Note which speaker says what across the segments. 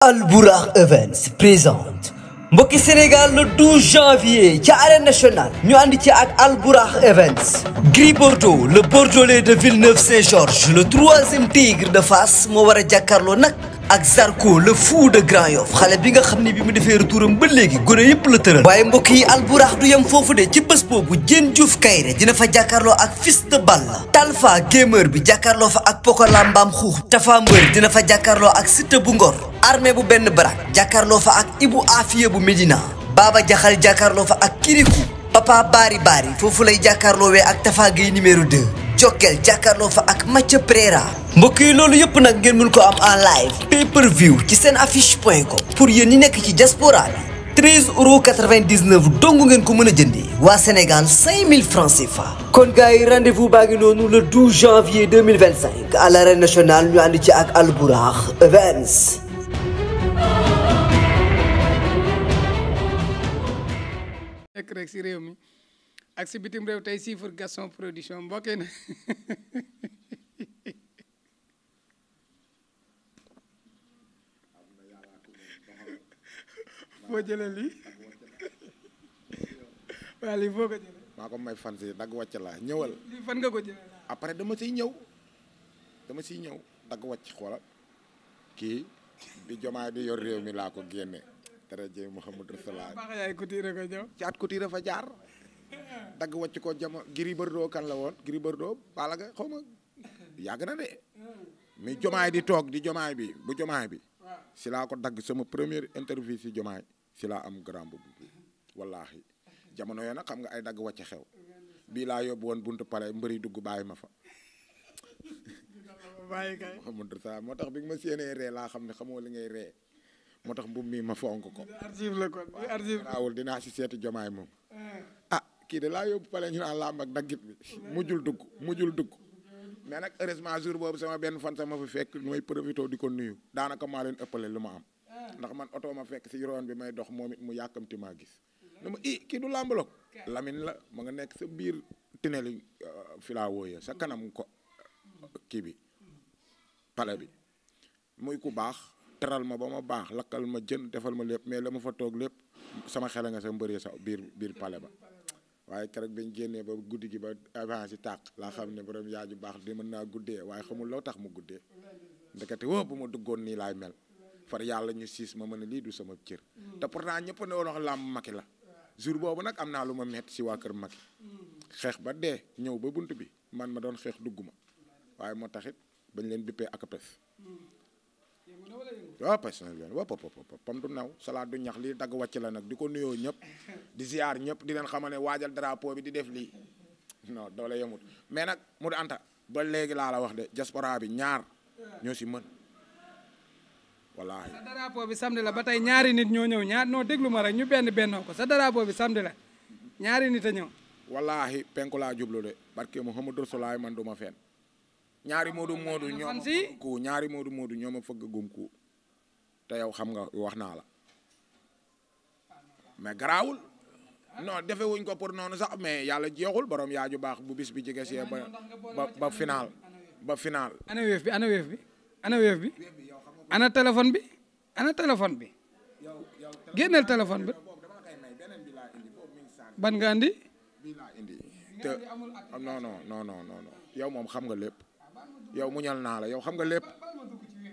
Speaker 1: Albourakh Events présente mbokki Sénégal le 12 janvier ci arène nationale ñu ànd ci ak Albourakh Events. Gris Bordeaux le bordelais de Villeneuve-Saint-Georges le troisième tigre de Fass moo war a jàkkaarloo nag ak Zarko le fou de Grand Yoff xale bi nga xam ne bi mu defee retouram ba léegi gone yëpp la tëral. waaye mbokk yi Albourakh du yem foofu de ci bés boobu Diène Diouf Kaïré dina fa jàkkaarloo ak Fils de Balla. Talfa gamer bi jàkkaarloo fa ak Pokola Mbam Xuux. Tafa Mbër dina fa jàkkaarloo ak Siteu bu Ngor. Armée bu benn barak jàkkaarloo fa ak Ibou Afia bu Médina. Baba Jaxal jàkkaarloo fa ak Kirikou. Papa Bari foofu lay jàkkaarloowee ak Tafa Gueye numéro 2. Jokkel jàkkaarloo fa ak Mathieu Préra. mbokk yi loolu yëpp nag ngeen mën ko am en live pay per view ci seen affiche.com. pour yéen ñi nekk ci diaspora bi 13,99 € dong ngeen ko mën a jëndee. waa Sénégal 5000 francs CFA. kon gars yi rendez-vous baa ngi noonu le 12 janvier 2025 à l'arène nationale ñu ànd ci ak Albourakh Events.
Speaker 2: nekk rek si réew mi ak si bitim réew tey siifur Gaston Production mbokkee na foo jëlee lii waa lii foo ko jëlee
Speaker 3: maa ko may fan si dagg wàcc laa ñëwal
Speaker 2: lii fan nga ko jëlee
Speaker 3: après dama siy ñëw dagg wàcc xoolal kii bi jomaay di yor réew mi laa ko génne daraje Mouhamadou Rasulullah
Speaker 2: baax yaay Couture ko ñëw
Speaker 3: caat Couture fa jaar dagg wàcc ko jama Gris Bordeaux kan la woon Gris Bordeaux Balla Gaye xaw ma yàgg na de mais jomaay di toog di jomaay bi bu jomaay bi si laa ko dagg sama première interview si jomaay si laa am grand boobu bi wallaahi jamono yoo nag xam nga ay dagg wàcc xew bii laa yóbbu woon buntu pale mbëri dugg bàyyi ma fa
Speaker 2: bàyyi kay
Speaker 3: Mouhamadou Rasulullah moo tax bi nga ma séenee ree laa xam ne xamoo li ngay ree moo tax mbubb mi ma fonk ko
Speaker 2: archive la kon archive
Speaker 3: raawul dinaa si seeti jomaay moom kii de laa yóbbu pale ñu naan làmb ak daggit bi mujjul dugg mais nag heureusement jour boobu sama benn fan sama fi fekk ñu may profité di ko nuyu daanaka maa leen ëppale lu ma am ndax man oto ma fekk si yoon bi may dox moom it mu yàkkamti maa gis ne ma kii du làmbaloog Lamine la ma nga nekk sa biir tineli fi laa wooyee sa kanam ko kii bi pale bi muy ku baax teral ma ba ma baax lakkal ma jën defal ma lépp mais la ma fa toog lépp sama xel nga sa mbëree sa biir pale ba waaye keroog bañ génnee ba guddi gi ba avance yi tàq laa xam ne borom yaaju baax di mën naa guddee waaye xamul loo tax mu guddee ndekete woo bu ma duggoon nii laay mel far yàlla ñu siis ma mën a lii du sama cër te pourtant ñëpp ne woon wax làmb Macky la jour boobu nag am naa lu ma metti si waa kër Macky xeex ba dee ñëw ba bunt bi man ma doon xeex dugg ma waaye moo taxit bañ leen bippee ak pes waaw pes na leen wop pam du naw salade du ñax lii dagg wàcc la nag di ko nuyoo ñëpp di ziar ñëpp di leen xamal ne waajal drapeau bi di def lii non doole yemut mais nag mu di anta ba léegi laa la wax de diaspora bi ñaar ñoo si mën wallaahi
Speaker 2: sa drapeau bi samedi la ba tey ñaari nit ñoo ñëw ñaar non déglu ma rek ñu bennoo ko sa drapeau bi samedi la ñaari nit a ñëw
Speaker 3: wallaahi penku laa jublu de barke Mouhamadou Rasulullah man du ma fenn ñaari moodu ñoo ma fëgg ku ñaari moodu ñoo ma fëgg gum ku te yow xam nga wax naa la mais garaawul non defe wuñ ko pour noonu sax mais yàlla jeexul borom yaaju baax bu bis bi jege see ba final
Speaker 2: ana weef bi ana téléphone bi génneel téléphone bi ban nga andi
Speaker 3: te non yow moom xam nga lépp yow muñal naa la yow xam nga lépp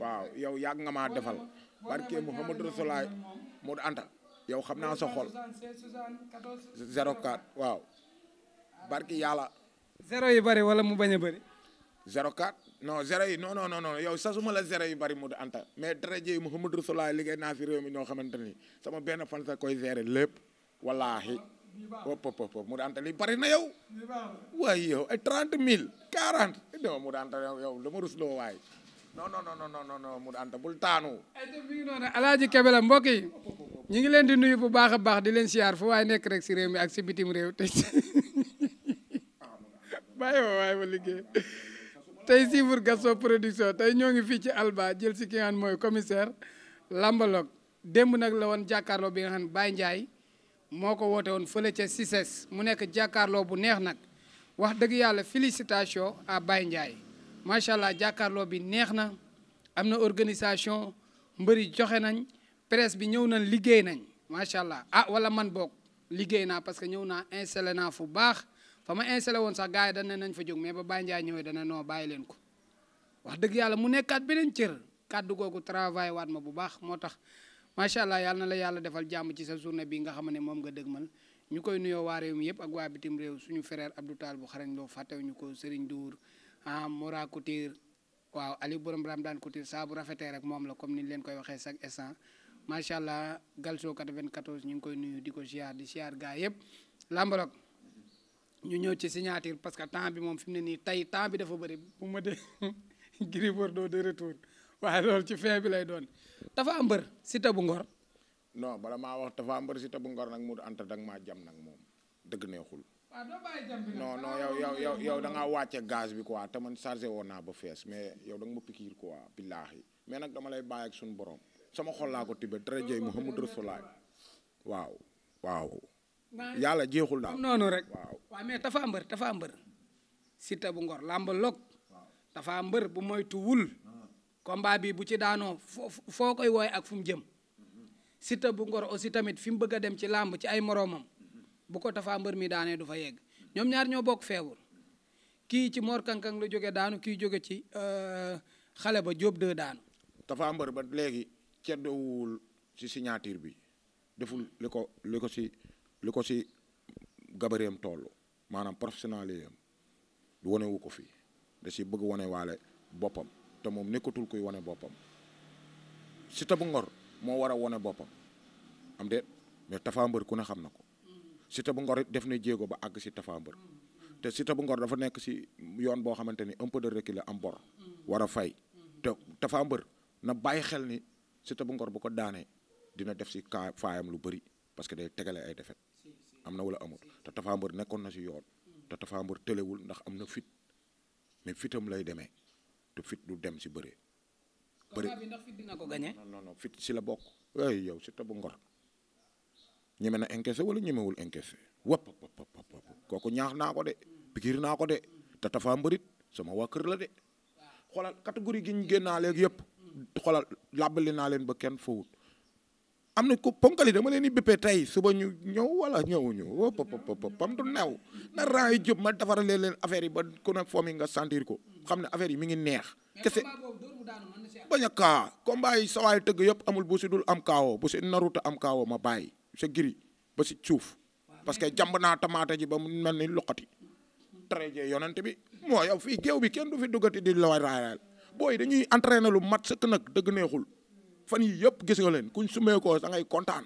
Speaker 3: waaw yow yàgg nga maa defal barke Mouhamadou Rasulullah Modou Anta yow xam naa sa xol 04 waaw barke yàlla
Speaker 2: zéro yi bari wala mu bañ a bari
Speaker 3: 04 non zéro yi non yow sasuma la zéro yu bari Modou Anta mais dara jëy Mouhamadou Rasulullah liggéey naa fi réew mi ñoo xamante ni sama benn fan sa koy gérer lépp wallaahi pop Modou Anta li bari na yow waaye yow ay 30 000 40 non Modou Anta yow dama rusloo waay non Modou Anta bul taanu
Speaker 2: mi ngi noonu Alaaji Kebe la mbokk yi ñu ngi leen di nuyu bu baax a baax di leen siyaar fu waaye nekk rek si réew mi ak si bitim réew tey bàyyi ma liggéey tey siifur Gaston Production tey ñoo ngi fii ci Alba jël si ki nga xam mooy commissaire Lambalogue démb nag la woon jàkkaarloo bi nga xam ne Baye Ndiaye moo ko woote woon fële ca CICES mu nekk jàkkaarloo bu neex nag wax dëgg yàlla félicitation à Baye Ndiaye macha allah jàkkaarloo bi neex na am na organisation mbëri joxe nañ presse bi ñëw nañ liggéey nañ macha allah wala man boog liggéey naa parce que ñëw naa installé naa fu baax fa ma installé woon sax gars yi dañ ne nañ fa jóg mais ba Baye Ndiaye ñëwee dana noo bàyyi leen ko wax dëgg yàlla mu nekkaat beneen cër kàddu googu travail waat ma bu baax moo tax macha allah yàlla na la yàlla defal jàmm ci sa journée bi nga xam ne moom nga dëgmal ñu koy nuyoo waa réew mi yëpp ak waa bitim réew suñu frère Abdou Tall bu xarañ loo fàttewuñu ko Serigne Dour Mora Couture waaw Ali borom Ramdan Couture saa bu rafetee rek moom la comme ni leen koy waxee chaque instant macha allah Galso 94 ñu ngi koy nuyu di ko ziar di ziar gaa yëpp lambarok ñu ñëw ci signature parce que temps bi moom fi mu ne nii tey temps bi dafa bëri bu ma dee Gris Bordeaux de retour waaye loolu ci fin bi lay doon dafa am mbër Siteu bu Ngor.
Speaker 3: non bala maa wax dafa am mbër Siteu bu Ngor nag mu anta dag maa jam nag moom dëgg neexul.
Speaker 2: waaw doo bàyyi jam bi
Speaker 3: non yow da ngaa wàcce gaz bi quoi te man chargé woon naa ba fees mais yow da nga ma pikiir quoi billaahi mais nag dama lay bàyyi ak suñu borom sama xol laa ko tibbee très jëy Muhammadu Rasulaay waaw yàlla jeexul daal
Speaker 2: noonu rek waaw mais dafa am mbër Siteu bu Ngor làmb log dafa am mbër bu moytuwul combat bi bu ci daanoo foo koy wooye ak fu mu jëm Siteu bu Ngor aussi tamit fi mu bëgg a dem ci làmb ci ay moroomam bu ko Tapha Mbeur mi daanee du fa yegg ñoom ñaar ñoo bokk feebul kii ci Mor Kankang la jóge daanu kii jóge ci xale ba Diop 2 daanu.
Speaker 3: Tapha Mbeur ba léegi ceddowul ci signature bi deful li ko si gabareem toll maanaam professionnalisme du wane wu ko fii da si bëgg wane waale boppam te moom nekkatul kuy wane boppam Siteu bu Ngor moo war a wane boppam am déet mais Tapha Mbeur ku ne xam na ko Siteu bu Ngor it def na jéego ba àgg si Tapha Mbeur te Siteu bu Ngor dafa nekk si yoon boo xamante ni un peu de recul am bor war a fay te Tapha Mbeur na bàyyi xel ni Siteu bu Ngor bu ko daanee dina def si faayam lu bëri parce que day tegale ay defet am na wala amul te Tapha Mbeur nekkoon na si yoon te Tapha Mbeur tëlewul ndax am na fit mais fitam lay demee te fit du dem si bëre.
Speaker 2: bëre ndax fit dina ko gagné.
Speaker 3: non fit si la bokk. ay yow Siteu bu Ngor ñeme na encaissé wala ñemewul encaissé wap kooku ñaax naa ko de pikiir naa ko de te Tapha Mbeur it sama waa kër la de xoolal catégorie gi ñu génnaa léegi yëpp xoolal làbbali naa leen ba kenn fowut am na ko ponkali dama leen di béppee tey suba ñu ñëw wala ñëwuñu pam du new na raa yi jub ma defarale leen affaire yi ba ku ne foom yi nga sentir ko xam ne affaire yi mi ngi neex kese bañ a kaa combat yi sawaay tëgg yëpp amul bu si dul am kaawoo bu si naruta am kaawoo ma bàyyi sa giri ba si suuf parce que jàmb naa tamaate ji ba mu mel ni loqati traje yonent bi moo yow fii géew bi kenn du fi duggati di la raayal booy dañuy entraîné lu mat sëkk nag dëgg neexul fan yi yëpp gis nga leen kuñ sumee ko da ngay kontaan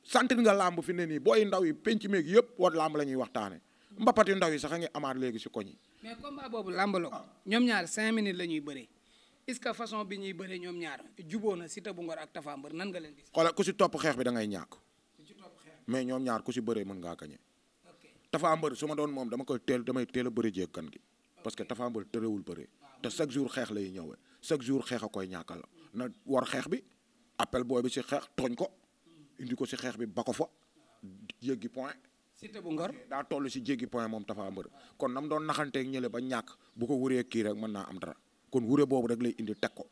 Speaker 3: sentir nga làmb fi ne nii booy ndaw yi penc meeg yëpp war làmb la ñuy waxtaane mbapat yu ndaw yi sax a ngi amaat léegi si koñ yi
Speaker 2: mais combat boobu làmb la ko ñoom ñaar 5 minutes la ñuy bëree est-ce que façon bi ñuy bëree ñoom ñaar juboo na Siteu bu Ngor ak Tapha Mbeur nan nga leen gis
Speaker 3: xoolal ku si topp xeex bi da ngay ñàkk mais ñoom ñaar ku si bëree mën ngaa gañe Tapha Mbeur su ma doon moom damay teel a bëri jeeg kan gi parce que Tapha Mbeur tërëwul bëree te chaque jour xeex lay ñëwee chaque jour xeex a koy ñàkkal na war xeex bi appel booy bi si xeex tooñ ko indi ko si xeex bi ba ko fa jéggi point
Speaker 2: Siteu bu Ngor
Speaker 3: daa toll si jéggi point moom Tapha Mbeur kon nam doon naxanteeg ñële ba ñàkk bu ko wuree kii rek mën naa am dara kon wure boobu rek lay indi teg ko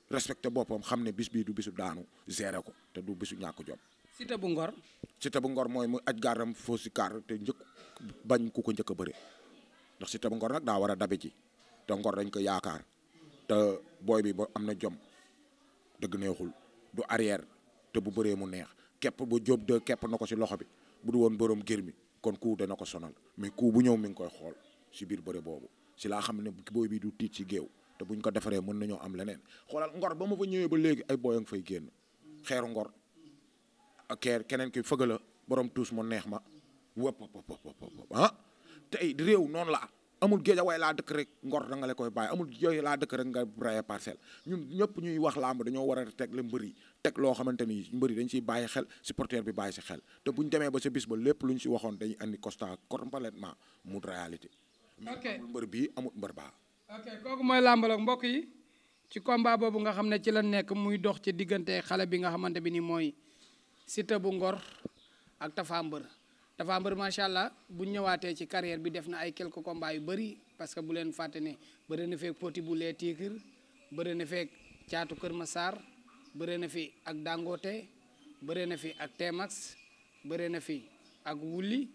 Speaker 3: respecté boppam xam ne bis bii du bisu daanu gérer ko te du bisu ñàkk jom
Speaker 2: Siteu bu Ngor
Speaker 3: Siteu bu Ngor mooy mu aj gaaram foo si kaar te njëkk bañ ku ko njëkk a bëre ndax Siteu bu Ngor nag daa war a dabe ji te Ngor dañ ko yaakaar te booy bi ba am na jom dëgg neexul du arrière te bu bëree mu neex képp bu jóob de képp na ko si loxo bi bu du woon borom gër mi kon ku dana ko sonal mais ku bu ñëw mi ngi koy xool si biir bëre boobu si laa xam ne booy bi du tiit si géew te buñ ko defaree mën nañoo am leneen xoolal Ngor ba ma fa ñëwee ba léegi ay booy a nga fay génn xeeru Ngor ak keneen ki fëgg la borom tuus mu neex ma wëpp tey réew noonu la amul Géejawaay laa dëkk rek Ngor da nga la koy bàyyi amul yooyu laa dëkk rek nga braye parcelle ñun ñëpp ñuy wax làmb dañoo war a teg la mbëri teg loo xamante ni mbëri dañ siy bàyyi xel supporter bi bàyyi si xel te buñ demee ba sa bis ba lépp luñ si waxoon dañuy andi constat complètement mu réalité
Speaker 2: ok
Speaker 3: amul mbër bii amul mbër baa
Speaker 2: ok kooku mooy làmbaloog mbokk yi ci combat boobu nga xam ne ci la nekk muy dox ci diggante xale bi nga xamante bi ni mooy Siteu bu Ngor ak Tapha Mbeur Tapha Mbeur macha allah bu ñëwaatee ci carrière bi def na ay quelques combats yu bëri parce que bu leen fàtte ne bëri na feek poti bu lee tiikir bëri na feek Caatu Kër Massar bëre na fi ak Dangote bëre na fi ak Tmax bëre na fi ak Wuli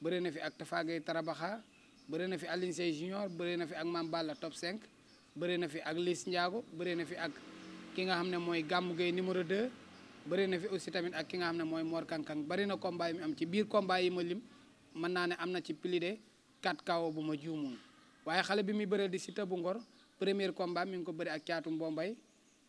Speaker 2: bëre na fi ak Tafagay Tarabaxa bëre na fi Aline Sey Junior bëre na fi ak Mame Balla top 5 bëre na fi ak Liss Ndiago bëre na fi ak ki nga xam ne mooy Gamou Gueye numéro 2 bëre na fi aussi tamit ak ki nga xam ne mooy Mor Kankang bëri na combat yi mi am ci biir combat yi ma lim mën naa ne am na ci plus de 4 KO bu ma juumul waaye xale bi muy bëree di Siteu bu Ngor premier combat mi ngi ko bëri ak Caatu Mbombay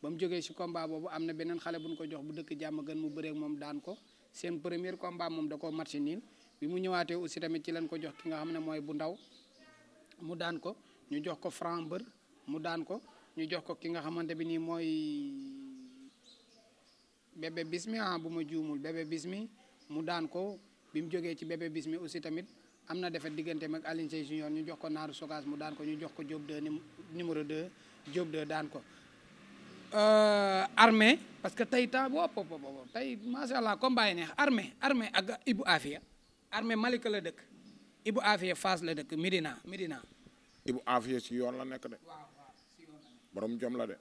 Speaker 2: ba mu jógee ci combat boobu am na beneen xale bu ñu ko jox bu dëkk jàmm gën mu bëree moom daan ko seen premier combat moom da ko match nul bi mu ñëwaatee aussi tamit ci lañ ko jox ki nga xam ne mooy bu ndaw mu daan ko ñu jox ko Franc mbër mu daan ko ñu jox ko ki nga xamante bi nii mooy bébé bismi bu ma juumul bébé bismi mu daan ko bi mu jógee ci bébé bismi aussi tamit am na defet diggante mag Aline Sey Junior ñu jox ko Naaru Sogas mu daan ko ñu jox ko Diop 2 numéro 2 Diop 2 daan ko armée parce que tey temps boobu tey macha allah combat yi neex armée ak Ibou Afia armée Malika la dëkk Ibou Afia Fass la dëkk Medina
Speaker 3: Ibou Afia si yoon la nekk de borom jom la de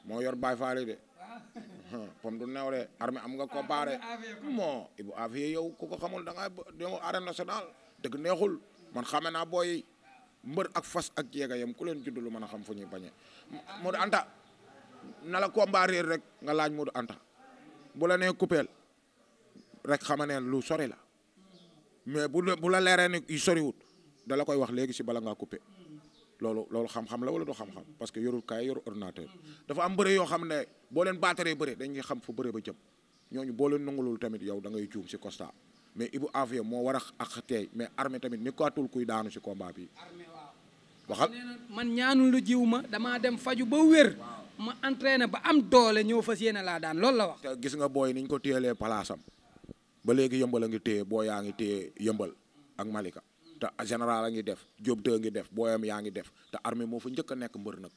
Speaker 3: moo yor Baye Fall de pom du neew de armée am nga comparé moo Ibou Afia yow ku ko xamul da nga yow arène nationale dëgg neexul man xame naa booy mbër ak fas ak jeega yam ku leen judd lu mën a xam fu ñuy bañee Modou Anta na la combat réer rek nga laaj Modou Anta bu la nee coupeel rek xama neen lu sori la mais bu la leeree ne yu soriwut da la koy wax léegi si bala ngaa coupé loolu xam-xam la wala du xam-xam parce que yorul kaay yoru ordinateur dafa am bëre yoo xam ne boo leen baataree bëre dañuy xam fu bëre ba jëm ñooñu boo leen nangulul tamit yow da ngay juum si constat mais Ibou Afia moo war a ak teey mais armée tamit ni ko tul kuy daanu si combat bi waxal
Speaker 2: man ñaanu lu jiw ma damaa dem faju ba wér ma entraîné ba am doole ñëw fas yéene laa daan loolu la wax
Speaker 3: te gis nga booy niñ ko téyelee palaasam ba léegi yëmbal a ngi téye boo yaa ngi téye yëmbal ak Malika te général a ngi def Diop 2 ngi def booyam yaa ngi def te armée moo fa njëkk a nekk mbër nag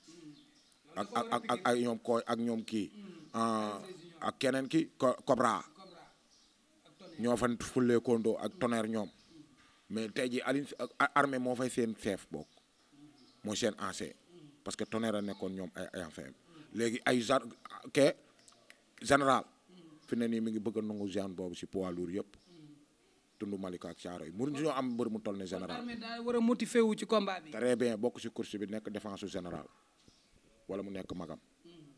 Speaker 3: ak ay ñoom koy ak ñoom kii ak keneen ki Cobra ñoo fa fullee kondo ak tonnerre ñoom mais tey ji Aline armée moo fay seen chef bokk mooy seen ancien parce que tonnerre a nekkoon ñoom ay ancien léegi ay général fi ne nii mi ngi bëgg a nangu genre boobu si poids lourd yëpp tundu Malika ak Thiaro yi mënuñu ñoo am mbër mu toll ne général.
Speaker 2: armée daa war a motiver wu ci combat bi.
Speaker 3: très bien bokk si course bi nekk défense général wala mu nekk magam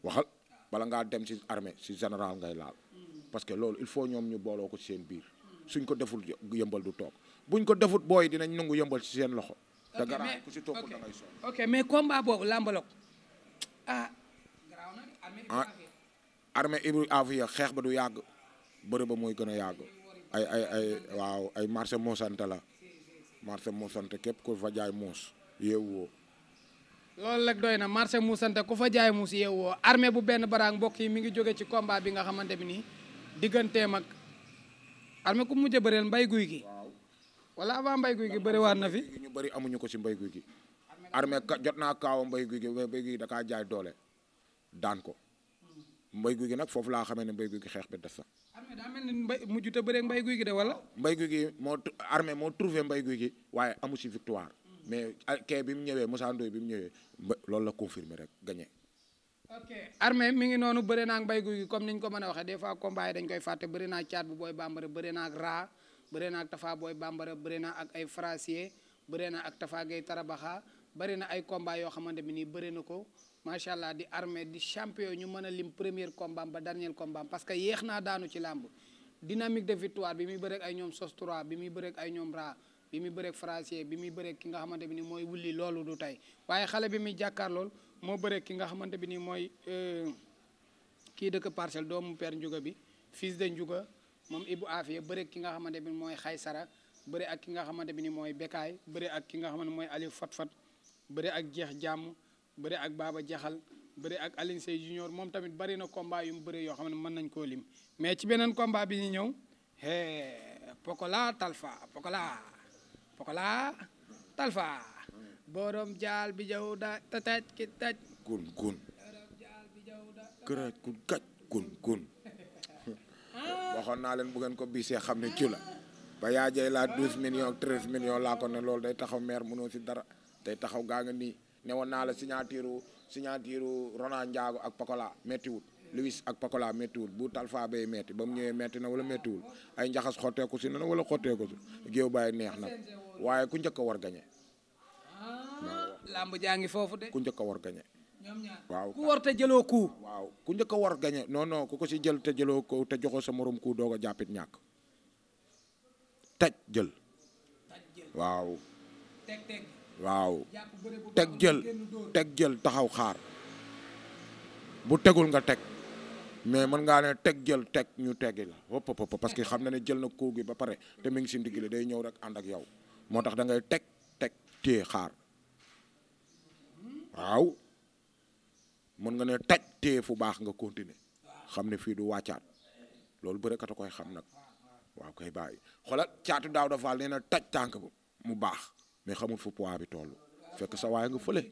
Speaker 3: waxal bala ngaa dem si armée si général ngay laal parce que loolu il faut ñoom ñu booloo ko ci seen biir suñ ko deful yëmbal du toog buñ ko defut booy dinañ nangu yëmbal ci seen loxo. te garaaw ku si topp da ngay sonn.
Speaker 2: ok mais combat boobu làmbaloog
Speaker 3: armée Ibou Afia xeex ba du yàgg bëre ba mooy gën a yàgg waaw ay marché moosante la marché moosante képp ku fa jaay muus yeewoo.
Speaker 2: loolu rek doy na marché muusante ku fa jaay muus yeewoo armée bu benn baraag mbokk yi mi ngi jóge ci combat bi nga xamante bi nii digganteem ak armée ku mujj a bëreel mbay guy gi. wala avant mbay guy gi bëri waat na fi.
Speaker 3: ñu bëri amuñu ko si mbay guy gi. armée jot naa kaaw mbay guy gi mbay guy gi da kaa jaay doole daan ko mbay guy gi nag foofu laa xamee ne mbay guy gi xeex bi des sax.
Speaker 2: armée daa mel ni mujjut a bëree mbay guy gi de wala.
Speaker 3: mbay guy gi armée moo trouvé mbay guy gi waaye amu si victoire mais kee bi mu ñëwee Moussa Ndoye bi mu ñëwee loolu la confirmé rek gagné.
Speaker 2: ok armée mi ngi noonu bëri naa ak mbay guy gi comme niñ ko mën a waxee des fois combat yi dañ koy fàtte bëri naa caat bu booy bambara bëri naa ak raa bëri naa ak Tafa booy bambara bëri naa ak ay Fracier bëri naa ak Tafa Gueye Tarabaxa bëri na ay combat yoo xamante bi nii bëri na ko macha allah di armée di champion ñu mën a lim premier combat ba dernier combat parce que yéex naa daanu ci làmb dynamique de victoire bi muy bëreeg ay ñoom sos 3 bi muy bëreeg ay ñoom raa bi muy bëreeg Fracier bi muy bëreeg ki nga xamante bi nii mooy wulli loolu du tey waaye xale bi muy jàkkaar lool moo bëreeg ki nga xamante bi nii mooy kii dëkk Parcelles doomu père Ndiouga bi fils de Ndiouga moom Ibou Afia bëreeg ki nga xamante bi mooy Xaysara bëre ak ki nga xamante bi ni mooy Bekaay bëre ak ki nga xamante mooy Aliou Fatfat bëre ak Jeex Jàmm bëre ak Baba Jaxal bëre ak Aline Sey Junior moom tamit bari na combat yu mu bëre yoo xam ne mën nañ koo lim mais ci beneen combat bi ñu ñëw Pokola Talfa borom jaal bi jaw da taj ki taj
Speaker 3: gun këraj ku kaj gun waxoon naa leen bu ngeen ko bisee xam ne ci la ba yaa jey laa 12 millions 13 millions laa ko ne loolu day taxaw maire mënoo si dara day taxaw gaa nga nii ne woon naa la signature Ronald Ndiago ak Pokola méttiwul Luis ak Pokola méttiwul bu Talfa bay métti ba mu ñëwee métti na wala méttiwul ay njaxas xotteeku si na wala xotteeku si géew bàyyi neex nag waaye ku njëkk a war gañe
Speaker 2: lamb jaa ngi foofu de.
Speaker 3: ku njëkk a war gañe waaw
Speaker 2: ku war te jëloo ku.
Speaker 3: waaw ku njëkk a war gañe non ku ko si jël te jëloo ko te joxoo sa morom ku doog a jàppit ñàkk taj jël waaw waaw teg jël taxaw xaar bu tegul nga teg mais mën ngaa ne teg jël teg ñu teggi la hop parce que xam na ne jël na kuu gi ba pare te mi ngi si ndigg li day ñëw rek ànd ak yow moo tax da ngay teg téye xaar waaw mën nga ne taj téye fu baax nga continuer xam ne fii du wàccaat loolu bërekat a koy xam nag waaw koy bàyyi xoolal caatu daaw dafaal nee na taj tànk ba mu baax mais xamul fu poids bi toll fekk sa waay nga fële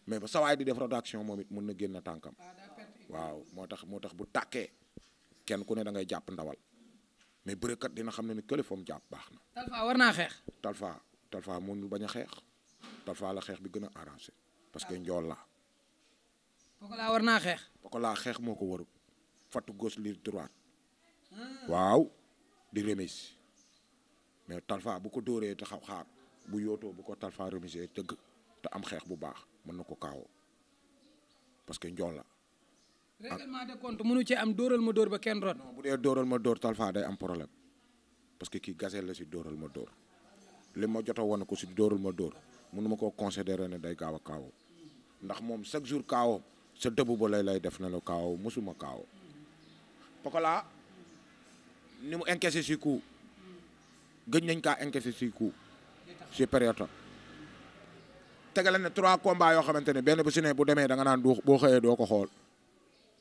Speaker 3: mais ba sa waay di def rédaction moom it mën na génn tànkam waaw moo tax bu tàkkee kenn ku ne da ngay jàpp ndawal mais bërekat dina xam ne ni kële foom jàpp baax na.
Speaker 2: Talfa war naa xeex.
Speaker 3: Talfa mënul bañ a xeex Talfa la xeex bi gën a arrangé parce que njool la.
Speaker 2: Pokola war naa xeex.
Speaker 3: Pokola xeex moo ko warul fattu gauche li droite waaw di remise mais Talfa bu ko dóoree te xaar bu yootoo bu ko Talfa remise tëgg te am xeex bu baax mën na ko kaawoo parce que njool la.
Speaker 2: règlement de compte mënu ci am dóoral ma dóor ba kenn rot.
Speaker 3: non bu dee dóoral ma dóor Talfa day am problème parce que kii gazelle la si dóoral ma dóor li ma jot a wane ko si dóoral ma dóor mënu ma koo considérer ne day gaaw a kaawoo ndax moom chaque jour kaawoo sa dëbb ba lay def na la kaawoo mosuma kaawoo. Pokola ni mu encaissé si coup gëj nañ kaa encaissé si coup si période am tegale ne 3 combats yoo xamante ne benn bu si ne bu demee da nga naan boo xëyee doo ko xool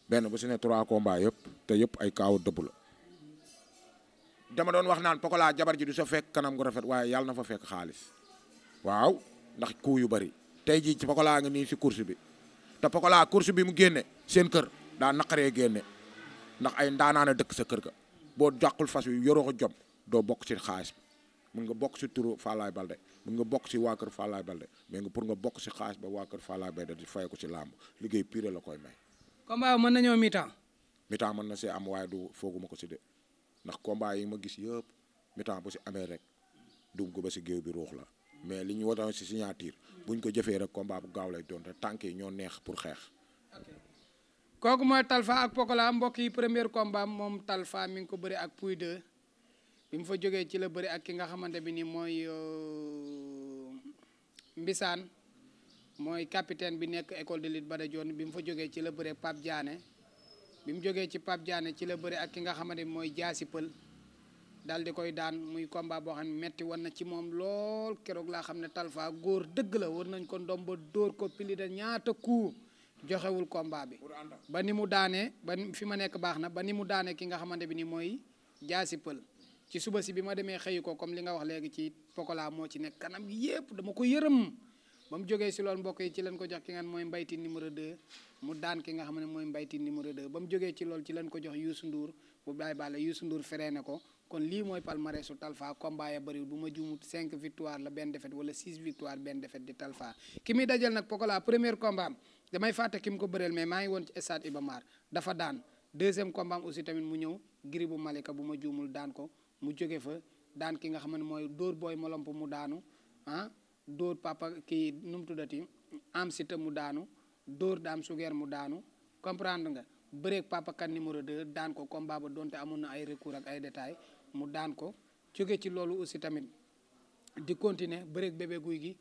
Speaker 3: benn bu si ne 3 combats yëpp te yëpp ay kaawu dëbb la dama doon wax naan Pokola jabar ji du sa fekk kanam gu rafet waaye yàlla na fa fekk xaalis waaw ndax coup yu bari tey jii ci Pokola nga nii si course bi te Pokola course bi mu génne seen kër daa naqaree génne ndax ay ndaanaana dëkk sa kër ga boo jàqul fas wi yoroo ko jom doo bokk ci xaalis bi mun nga bokk si turu Falaye Balde mun nga bokk si waa kër Falaye Balde mais nga pour nga bokk si xaalis ba waa kër Falaye Balde di fay ko si làmb liggéey pire la koy may.
Speaker 2: combat mën nañoo mi-temps.
Speaker 3: mi-temps mën na see am waaye du fooguma ko si de ndax combat yi ma gis yëpp mi-temps bu si amee rek dugg ba si géew bi ruux la mais li ñu waroon si signature buñ ko jëfee rek combat bu gaaw lay doon te tànk yi ñoo neex pour xeex.
Speaker 2: kooku mooy Talfa ak Pokola mbokk yi premier combat moom Talfa mi ngi ko bëri ak Pouye 2 bi mu fa jógee ci la bëri ak ki nga xamante bi ni mooy Mbisaan mooy capitaine bi nekk école de lutte Bada Dione bi mu fa jógee ci la bëri Pape Diané bi mu jógee ci Pape Diané ci la bëri ak ki nga xamante bi mooy Jaasi Pël daal di koy daan muy combat boo xam ne metti woon na ci moom lool keroog laa xam ne Talfa góor dëgg la war nañ ko ndomba dóor ko pili da ñaata coup joxewul combat bi ba ni mu daanee ba fi ma nekk baax na ba ni mu daanee ki nga xamante bi ni mooy Jaasi Pël ci suba si bi ma demee xëyi ko comme li nga wax léegi ci Pokola moo ci nekk kanam gi yëpp dama ko yërëm ba mu jógee si loolu mbokk yi ci leen ko jox ki nga mooy mbayti numéro 2 mu daan ki nga xam ne mooy mbayti numéro 2 ba mu jógee ci loolu ci leen ko jox Youssou Ndour bu bàyyi bàlle Youssou Ndour freiné ko kon lii mooy palmarès su Talfa combat ya bëriwul bu ma juumut 5 victoire la benn défaite wala 6 victoire benn défaite di Talfa ki muy dajal nag Pokola premier combat am damay fàtte ki mu ko bëreel mais maa ngi woon ci stade Iba Mar dafa daan deuxième combat am aussi tamit mu ñëw Gris bu Malika bu ma juumul daan ko mu jóge fa daan ki nga xam ne mooy dóor booy molomp mu daanu dóor papa kii nu mu tuddati am sita mu daanu dóor daam sugeer mu daanu comprendre nga bëreeg papa kan numéro 2 daan ko combat ba donte amoon na ay recours ak ay détails mu daan ko jóge ci loolu aussi tamit di continuer bëreeg bébé guy gi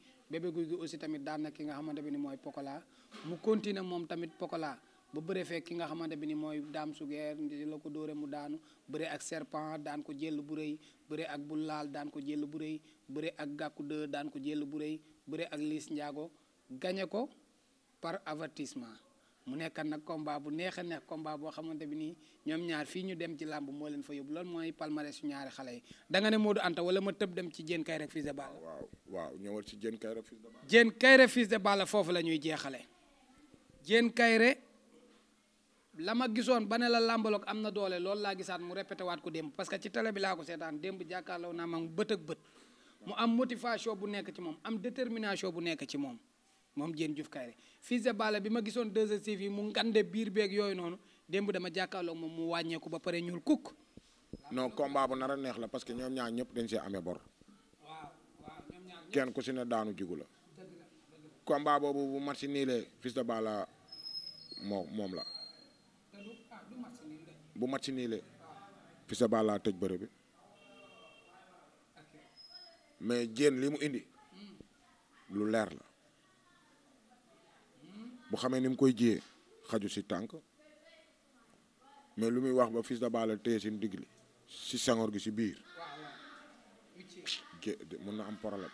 Speaker 2: aussi tamit daan na ki nga xamante bi ni mooy Pokola mu continuer moom tamit Pokola ba bëre fekk ki nga xamante bi ni mooy daam sugeer la ko dóore mu daanu bëre ak serpent daan ko jël bu rëy bëre ak bu laal daan ko jël bu rëy bëre ak gàkku 2 daan ko jël bu rëy bëre ak Liis Ndiago gagné ko par avertissement mu nekkat nag combat bu neex a neex combat boo xamante bi nii ñoom ñaar fii ñu dem ci làmb moo leen fa yóbbu loolu mooy palmarès su ñaari xale yi da nga ne Modou Anta wala ma tëb dem ci Diène Kaïré Fils de Balla.
Speaker 3: waaw ñëwal ci Diène Kaïré Fils de Balla.
Speaker 2: Diène Kaïré Fils de Balla foofu la ñuy jeexale Diène Kaïré la ma gisoon ba ne la làmbaloog am na doole loolu laa gisaat mu répété waat ko démb parce que ci télé bi laa ko seetaan démb jàkkaarloo naa ma bët ak bët mu am motivation bu nekk ci moom am détermination bu nekk ci moom moom Diène Diouf Kaïré Fils de Balla bi ma gisoon 2STV yi mu ngande biir beeg yooyu noonu démb dama jàkkaarloog moom mu wàññeeku ba pare ñuul kukk.
Speaker 3: non combat bu nar a neex la parce que ñoom ñaar ñëpp dañ see amee bor.
Speaker 2: waaw ñoom ñaar
Speaker 3: kenn ku si ne daanu jigu la. combat boobu bu mat si niilee Fils de Balla moom la. bu mat si niilee Fils de Balla tëj bëre bi mais Diène li mu indi lu leer la bu xamee ni mu koy jiyee xaju si tànk mais lu muy wax ba Fils de Balla téye si ndigg li si sangoor gi si biir mën na am problème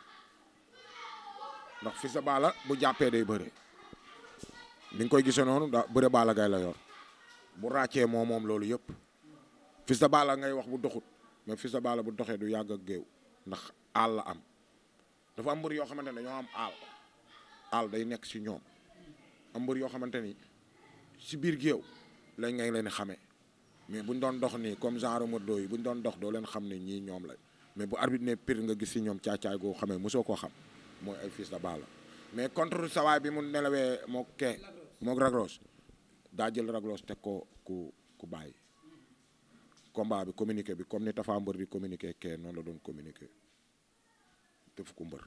Speaker 3: ndax Fils de Balla bu jàppee day bëre ni nga koy gisee noonu da bëre Balla Gaye la yor bu ràccee moom loolu yëpp Fils de Balla ngay wax bu doxut mais Fils de Balla bu doxee du yàgg ak géew ndax aal la am dafa am mbër yoo xamante ne dañoo am aal day nekk si ñoom am mbër yoo xamante ni si biir géew lañ ngay leen xamee mais buñ doon dox nii comme genre Modou Lo yi buñ doon dox doo leen xam ne ñii ñoom la mais bu arbitre ne pire nga gis si ñoom caacaay goo xamee mosoo koo xam mooy ay Fils de Balla mais contre sawaay bi mu nelawee moo Ragros daa jël Ragros teg ko ku bàyyi combat bi communiqué bi comme ni Tapha Mbeur di communiqué kee noonu la doon communiqué def ko mbër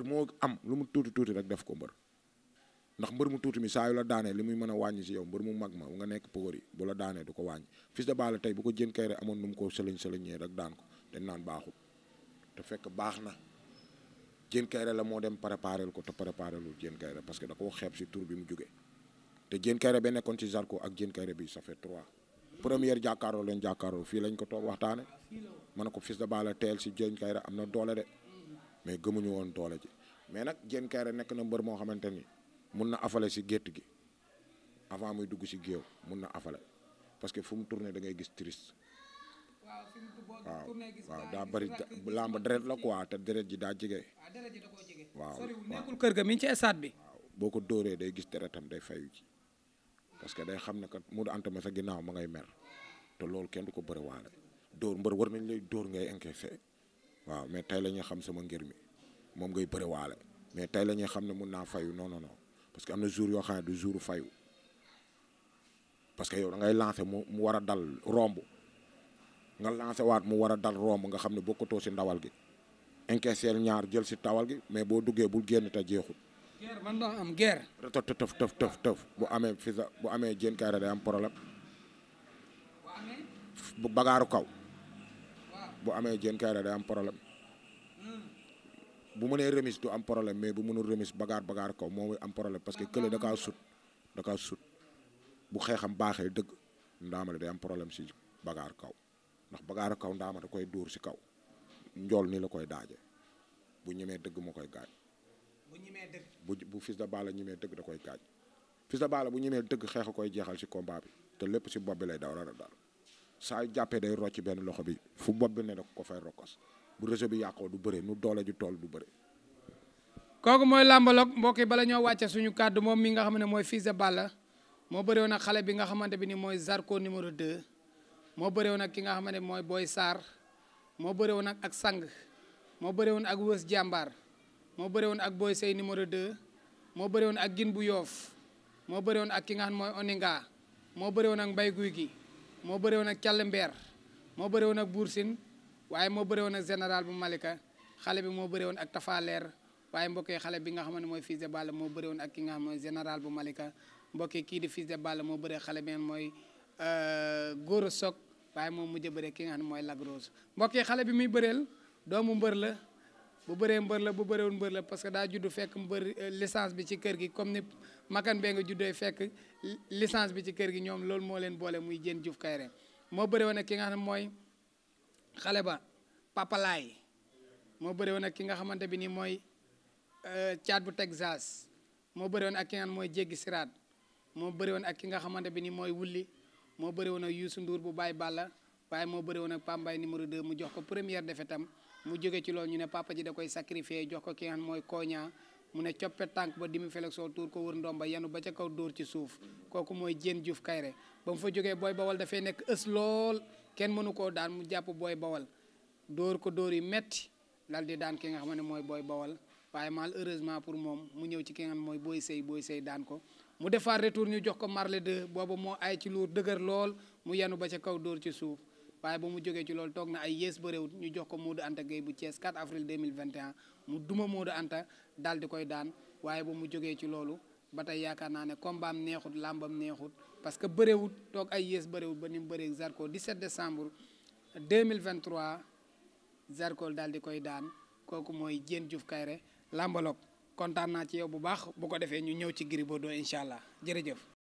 Speaker 3: moo am lu mu tuuti rek def ko mbër ndax mbër mu tuuti mi saa yu la daanee li muy mën a wàññi si yow mbër mu mag ma nga nekk pogori bu la daanee du ko wàññi Fils de Balla tey bu ko Diène Kaïré amoon nu mu ko sëlëñee rek daan ko dañ naan baaxul te fekk baax na Diène Kaïré la moo dem préparé ko te préparé lu Diène Kaïré parce que da koo xeeb si tur bi mu jógee te Diène Kaïré ba nekkoon ci Zarko ak Diène Kaïré bi ça fait 3 première jàkkaarloo leen jàkkaarloo fii lañ ko toog waxtaane ma ne ko Fils de Balla teel si Diène Kaïré am na doole de mais gëmuñu woon doole ji mais nag Diène Kaïré nekk na mbër moo xamante ni mun na afale si gétt gi avant muy dugg si géew mun na afale parce que fu mu tourné da ngay gis triste waaw daa bëri làmb deret la quoi te deret ji daa jege waaw
Speaker 2: nekkul kër ga mi ngi ci stade bi
Speaker 3: waaw boo ko dóoree day gis deretam day fayu ci parce que day xam ne kat mu du antama sa ginnaaw ma ngay mer te loolu kenn du ko bëri waale dóor mbër war nañ lay dóor ngay encaissé waaw mais tey la ñuy xam sama ngir mi moom ngay bëri waale mais tey la ñuy xam ne mun naa fayu non parce que am na jour yoo xam ne du jour fayu parce que yow da ngay lancé mu war a dal romb nga lancé waat mu war a dal romb nga xam ne bokkatoo si ndawal gi encaissé ñaar jël si tawal gi mais boo duggee bul génn te jeexul.
Speaker 2: guerre man daa am guerre.
Speaker 3: tëf bu amee Fisa bu amee Diène Kaïré day am problème bu bagaaru kaw bu amee Diène Kaïré day am problème bu mënee remise du am problème mais bu mënul remise bagaar kaw moo am problème parce que kële da kaa sut bu xeexam baaxee dëgg ndaamale day am problème si bagaar kaw ndax bagaar kaw ndaama da koy dóor si kaw njool nii la koy daaje bu ñemee dëgg moo koy gaañ bu Fils de Balla ñemee dëgg da koy gaañ Fils de Balla bu ñemee dëgg xeex a koy jeexal si combat bi te lépp si bopp bi lay daw daal saa yu jàppee day rocc benn loxo bi fu bopp bi ne da ko fay rokkos bu réseau bi yàqoo du bëre nu doole ju tool du bëre.
Speaker 2: kooku mooy làmbaloog mbokk yi bala ñoo wàcce suñu kàddu moom mi nga xam ne mooy Fils de Balla moo bëre woon ak xale bi nga xamante bi ni mooy Zarko numéro 2 moo bëre woon ak ki nga xamante ne mooy Boy Sarr moo bëre woon ak Sang moo bëre woon ak Wës Jàmbaar moo bëre woon ak Boy Sey numéro 2 moo bëre woon ak Gin bu Yoof moo bëre woon ak ki nga xam ne mooy Oninga moo bëre woon ak Mbay Guy gi moo bëre woon ak Call Mbeer moo bëre woon ak Buur Sin waaye moo bëre woon ak général bu Malika xale bi moo bëre woon ak Tafa Leer waaye mbokk yi xale bi nga xam ne mooy Fils de Balla moo bëre woon ak ki nga xam ne mooy général bu Malika mbokk yi kii di Fils de Balla moo bëree xale bi mooy Goro Sok waaye moom mujj bëree ki nga xam ne mooy Lac Rose mbokk yi xale bi muy bëreel doomu mbër la bu bëree mbër la bu bëreewul mbër la parce que daa juddu fekk mbër licence bi ci kër gi comme ni makan bee nga juddoo fekk licence bi ci kër gi ñoom loolu moo leen boole muy Diène Diouf Kaïré moo bëre woon ak ki nga xam ne mooy xale ba papalaay moo bëre woon ak ki nga xamante bi ni mooy caat bu Texas moo bëre woon ak ki nga xam ne mooy jéggi siraat moo bëre woon ak ki nga xamante bi ni mooy wulli moo bëre woon ak Youssou Ndour bu Baye Balla waaye moo bëre woon ak Pambay numéro 2 mu jox ko première défaite am mu jóge ci loolu ñu ne papa ji da koy sacrifier jox ko ki nga xam mooy Koña mu ne coppe tànk ba dimi flexion tour ko wër ndomba yanu ba ca kaw dóor ci suuf kooku mooy Diène Diouf Kaïré ba mu fa jógee Boy Bawal dafay nekk ës lool kenn mënu koo daan mu jàpp Boy Bawal dóor ko dóor yi metti dal di daan ki nga xam ne mooy Boy Bawal waaye malheureusement pour moom mu ñëw ci ki nga xam mooy Boy Sey daan ko mu defaat retour ñu jox ko Marley 2 booba moo ay ci luur dëgër lool mu yenu ba ca kaw dóor ci suuf waaye ba mu jógee ci loolu toog na ay yées ba réewut ñu jox ko Modou Anta Gueye bu Thiès 4 avril 2021 mu duma Modou Anta daal di koy daan waaye ba mu jógee ci loolu ba tey yaakaar naa ne combat am neexut làmbam neexut parce que bëreewut toog ay yées bëreewut ba ni mu bëree Zarko 17 décembre 2023 Zarko daal di koy daan kooku mooy Diène Diouf Kaïré làmbaloog kontaan naa ci yow bu baax bu ko defee ñu ñëw ci Gris Bordeaux incha allah jërëjëf